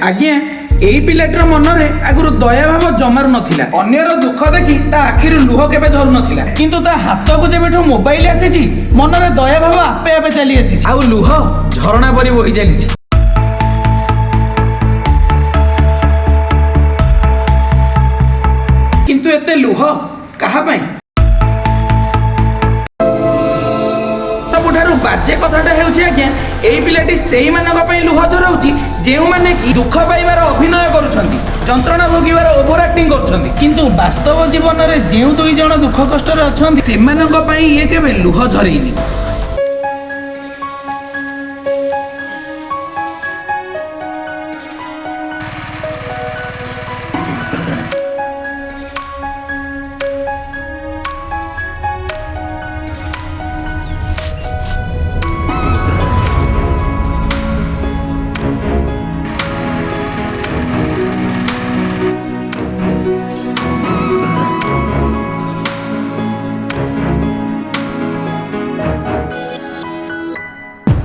आज्ञा एई पिलाटर मनरे आगुरु दया भाव जमारु नथिला अन्यर दुख देखि ता आखिरु लुह केबे झरु नथिला किंतु ता हाथकु जेबेठु मोबाइल आसीची मनरे दया भाव आपे आपे चली आसीची आउ लुह झरणा परि बोहि चलीची। किंतु एते लुह कहा पई सबुठारु बाजे कथाटा हेउची आज्ञा एई पिलाटी सेई मानक पई लुह झराउची जेउ माने कि दुख पाइबार अभिनय करूछंती जंत्रणा भोगिबार ओभर एक्टिंग करूछंती किंतु वास्तव जीवन रे जेउ दुई जण दुख कष्ट रे अछंती सेमानक पई ये केबे लुह झरेइनी।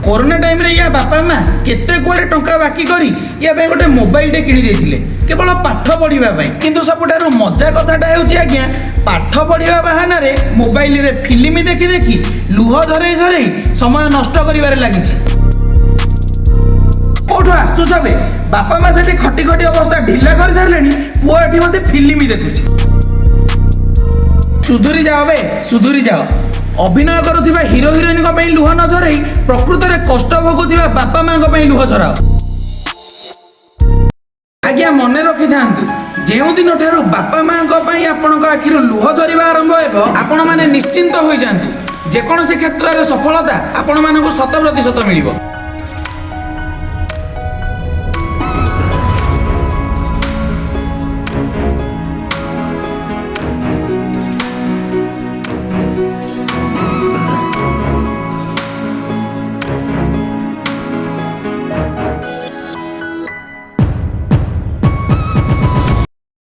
कोरोना टाइम रे या बापा माँ केते कुआडे टंका बाकी करी या बे गोटे मोबाइल टे किनी देथिले केवल पाठ पढ़िबा पई किंतु सबुठारु मजा कथाटा हेउची आज्ञा पाठ पढ़िबा बहाना रे मोबाइल रे फिल्म देखि देखि लुह झरे झरे समय नष्ट करिबारे लागिछि। कोठो आसु सबे बापा माँ सेठी खटी खटी अवस्था ढिला कर सारलेनी पुआ एठी बसे फिल्म देखुछि। सुधुरी जाओ बे सुधुरी जाओ अभिनय करुवा हिरो हिरोइन लुह न झरई प्रकृत में कष्ट भोगुवा बापा माँ लुह झराओ। आज्ञा मन रखि था जो दिन ठार बापा माँ आपण आखिर लुह झरवा आरंभ हो आपण मैंने निश्चिंत हो जातु जेकोसी क्षेत्र में सफलता आपण मानक 100% मिल।